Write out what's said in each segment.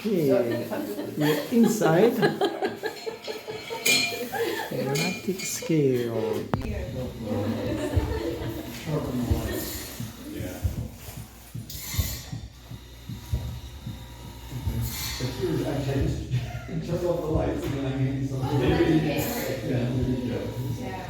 Okay, we're inside Telematic scale. Turn off the lights and then I gave you something. Yeah.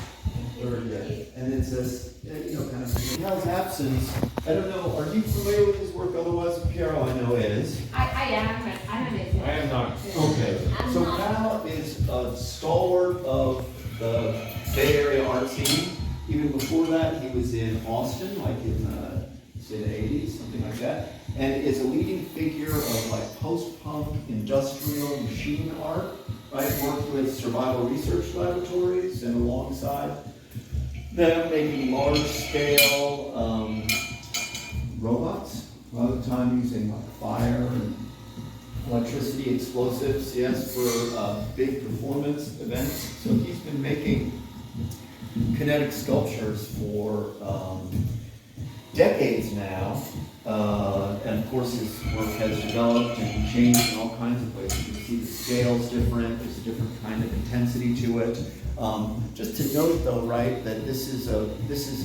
Very good. And it's this, kind of in Kal's absence. I don't know, are you familiar with his work otherwise? Piero, I know is. I am, but I I am not. Okay. So Kal is a stalwart of the Bay Area art scene. Even before that, he was in Austin, like in say the 80s, something like that. And is a leading figure of like post-punk industrial machine art, right? Worked with survival research laboratories and alongside them making large-scale robots, a lot of the time using like fire and electricity, explosives, yes, for big performance events. So he's been making kinetic sculptures for decades now. And of course his work has developed and changed in all kinds of ways. You can see the scale's different, there's a different kind of intensity to it. Just to note though, right, that this is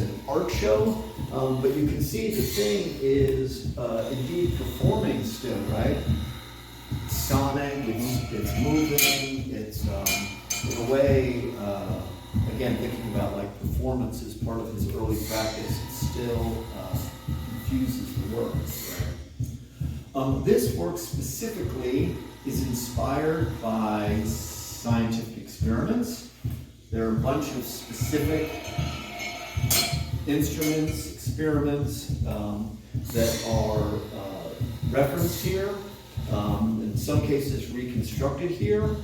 an art show, but you can see the thing is indeed performing still, right? It's sonic, it's moving, it's in a way, again, thinking about like performance as part of his early practice, it still infuses the work. This work specifically is inspired by scientific experiments. There are a bunch of specific instruments, experiments that are referenced here, in some cases reconstructed here.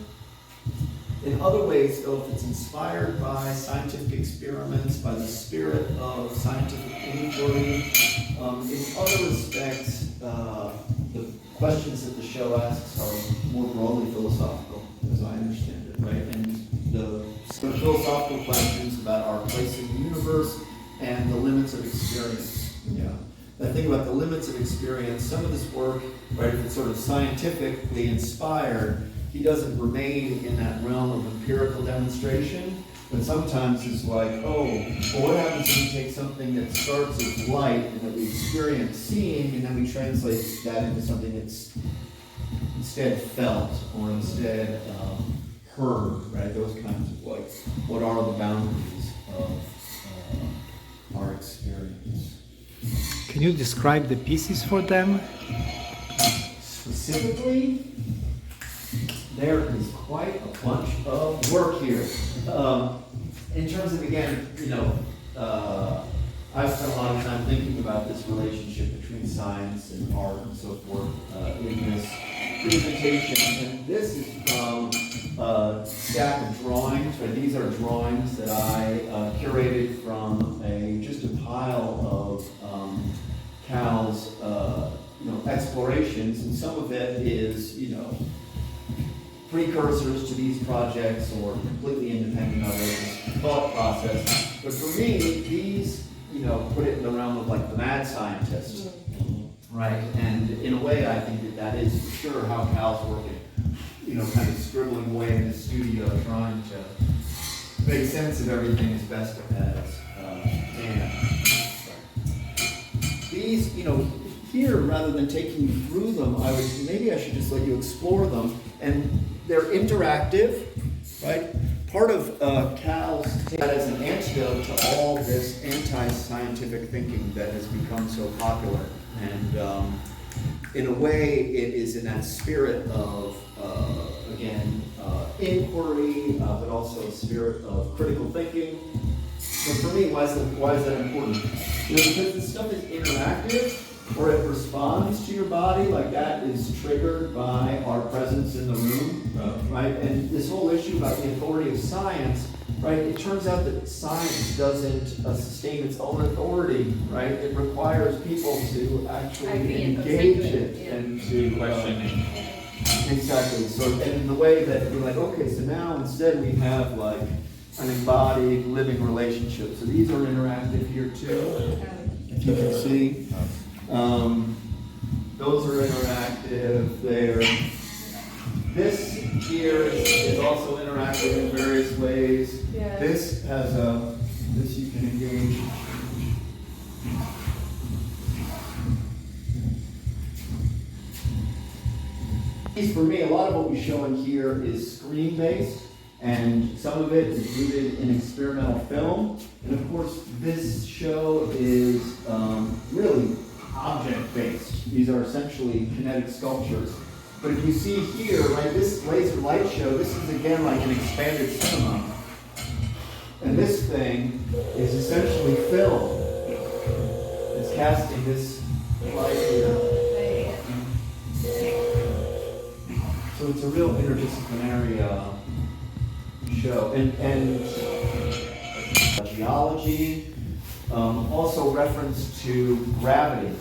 In other ways, though, if it's inspired by scientific experiments, by the spirit of scientific inquiry, in other respects, the questions that the show asks are more broadly philosophical, as I understand it, right? And the sort of philosophical questions about our place in the universe and the limits of experience. Yeah. I think about the limits of experience. Some of this work, right, if it's sort of scientifically inspired, he doesn't remain in that realm of empirical demonstration, but sometimes it's like, oh, well, what happens when you take something that starts as light and that we experience seeing, and then we translate that into something that's instead felt or instead heard, right? Those kinds of like, what are the boundaries of our experience? Can you describe the pieces for them? Specifically, there is quite a bunch of work here. In terms of, again, I've spent a lot of time thinking about this relationship between science and art and so forth in this presentation. And this is from a stack of drawings. Right? These are drawings that I curated from just a pile of Kal's explorations, and some of it is, precursors to these projects or completely independent of it, thought process. But for me, these, put it in the realm of like the mad scientist, right? And in a way, I think that is for sure how Kal's working, kind of scribbling away in his studio, trying to make sense of everything as best as can. These, here, rather than taking you through them, maybe I should just let you explore them. And they're interactive, right? Part of Kal's that as an antidote to all this anti-scientific thinking that has become so popular. And in a way, it is in that spirit of, inquiry, but also a spirit of critical thinking. But for me, why is that important? Because this stuff is interactive, or it responds to your body, like that is triggered by our presence in the room, right? And this whole issue about the authority of science, right? It turns out that science doesn't sustain its own authority, right? It requires people to actually engage it and to questioning. Exactly. So, and in the way that we're like, okay, so now instead we have like an embodied living relationship. So these are interactive here too, if you can see. Those are interactive. This here is also interactive in various ways. Yeah. This has this you can engage. For me, a lot of what we show in here is screen-based, and some of it is rooted in experimental film. And of course, this show is really object-based. These are essentially kinetic sculptures. But if you see here, right, this laser light show, this is again like an expanded cinema. And this thing is essentially film. It's casting this light here. So it's a real interdisciplinary show. And geology, also reference to gravity.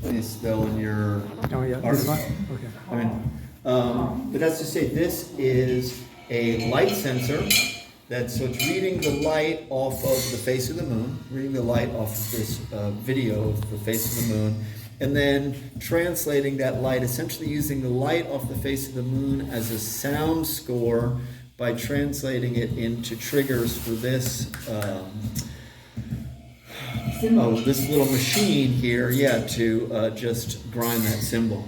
Is still in your Oh yeah, art. this one? Okay. I mean, but that's to say, this is a light sensor so it's reading the light off of the face of the moon, reading the light off of this video of the face of the moon, and then translating that light, essentially using the light off the face of the moon as a sound score by translating it into triggers for this this little machine here, to just grind that cymbal.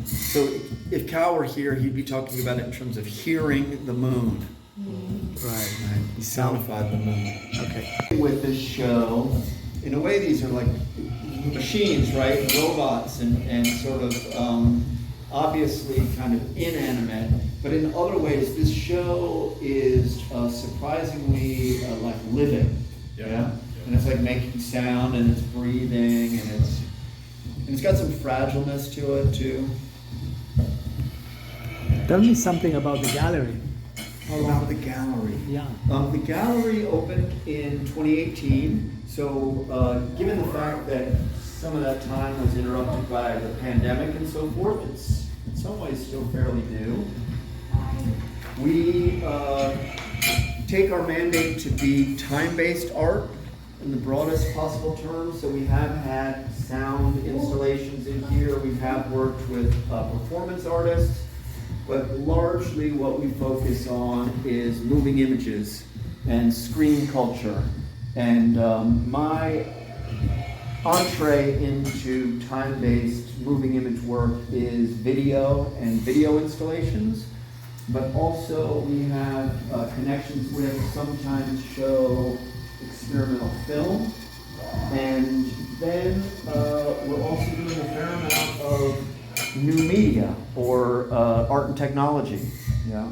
So if Kal were here, he'd be talking about it in terms of hearing the moon. Right. He soundified the moon. Okay. With this show, in a way, these are like machines, right? Robots and sort of obviously kind of inanimate. But in other ways, this show is surprisingly like living. Yeah. And it's like making sound, and it's breathing, and it's got some fragileness to it too. Tell me something about the gallery. About the gallery. Yeah. The gallery opened in 2018. So given the fact that some of that time was interrupted by the pandemic and so forth, it's in some ways still fairly new. We take our mandate to be time-based art in the broadest possible terms. So we have had sound installations in here. We have worked with performance artists. But largely what we focus on is moving images and screen culture. And my entree into time-based moving image work is video and video installations. But also we have connections with, sometimes show experimental film. And then we're also doing a fair amount of new media or art and technology. Yeah.